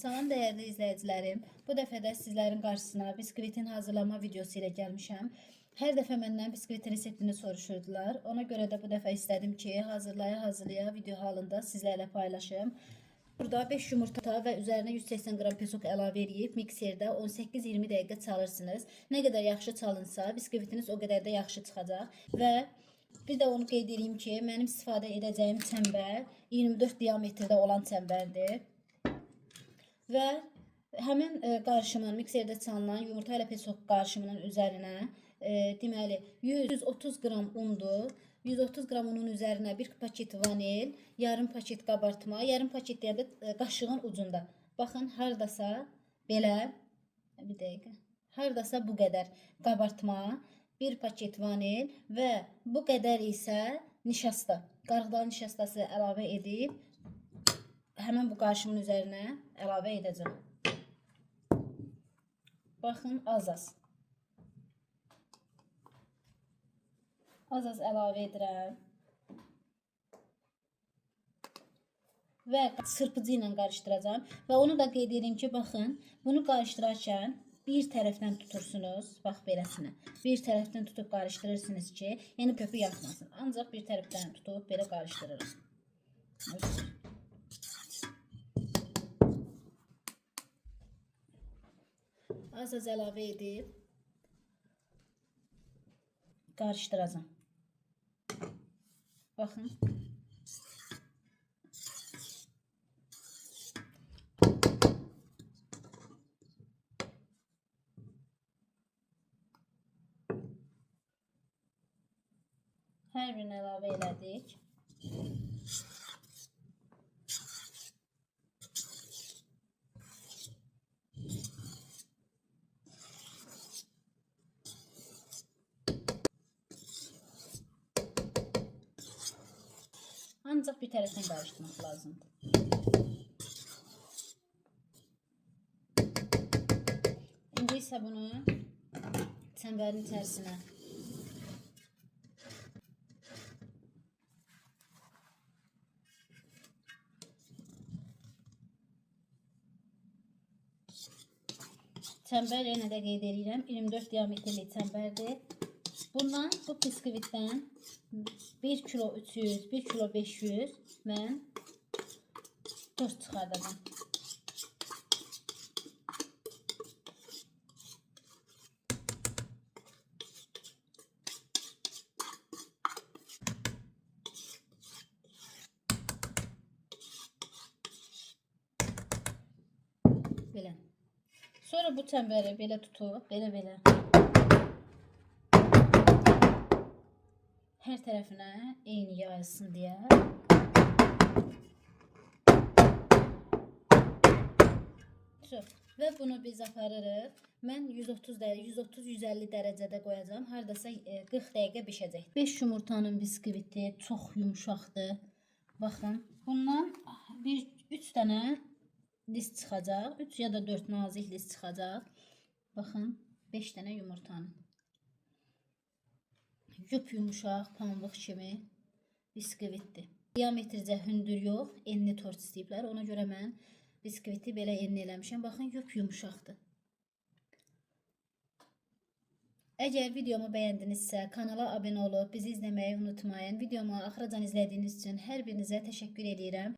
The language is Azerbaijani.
Salam dəyərli izləyicilərim. Bu dəfə də sizlərin qarşısına biskvitin hazırlama videosu ilə gəlmişəm. Hər dəfə məndən biskvitin reseptini soruşurdular. Ona görə də bu dəfə istədim ki, hazırlaya video halında sizlərlə paylaşım. Burada 5 yumurta və üzərinə 180 qram pesok əlavə edib mikserdə 18-20 dəqiqə çalırsınız. Nə qədər yaxşı çalınsa, biskvitiniz o qədər də yaxşı çıxacaq. Və bir də onu qeyd edeyim ki, mənim istifadə edəcəyim çəmbər 24 diametrdə olan çəmbərdir. Və həmin qarışımın mikserdə çalınan yumurta ilə pesok qarışımının üzərinə deməli 130 qram undur. 130 qram unun üzərinə 1 paket vanil, yarım paket qabartma, yarım paket deyəndə qaşığın ucunda. Baxın, hardasa belə, bir dəqiqə, hardasa bu qədər qabartma, 1 paket vanil və bu qədər isə nişasta, qarğıdalı nişastası əlavə edib həmin bu qarışımın üzərinə əlavə edəcəm. Baxın, az-az. Az-az əlavə edirəm. Və çırpıcı ilə qarışdıracağım. Və onu da qeyd edeyim ki, baxın, bunu qarışdırarkən bir tərəfdən tutursunuz. Bax, beləsinə. Bir tərəfdən tutub qarışdırırsınız ki, yəni köpü yatmasın. Ancaq bir tərəfdən tutub belə qarışdırırıq. Az-az əlavə edib qarışdıracağım. Baxın. Hər birini əlavə elədik. Ancaq bir tərəfdən qarışdırmaq lazımdır. İndi isə bunu çəmbərin içərisinə çəmbər yenə də qeyd edirəm, 24 diametrli çəmbərdir. Bundan, bu biskvitdən 1 kilo 300, 1 kilo 500 mən toz çıxardacağım. Belə. Sonra bu çəmbəri belə tutub, belə. Hər tərəfinə eyni yayılsın deyə. Və bunu biz aparırıq. Mən 130-150 dərəcədə qoyacağım. Hardasa 40 dəqiqə bişəcək. 5 yumurtanın biskviti çox yumuşaqdır. Baxın, bundan 3 dənə list çıxacaq. 3 ya da 4 nazik list çıxacaq. Baxın, 5 dənə yumurtanın. Yup yumuşaq, pambıq kimi biskvitdir. Diametricə hündür yox, enli tort istəyiblər. Ona görə mən biskviti belə enli eləmişəm. Baxın, yup yumuşaqdır. Əgər videomu bəyəndinizsə, kanala abunə olub bizi izləməyi unutmayın. Videomu axıracan izlədiyiniz üçün hər birinizə təşəkkür edirəm.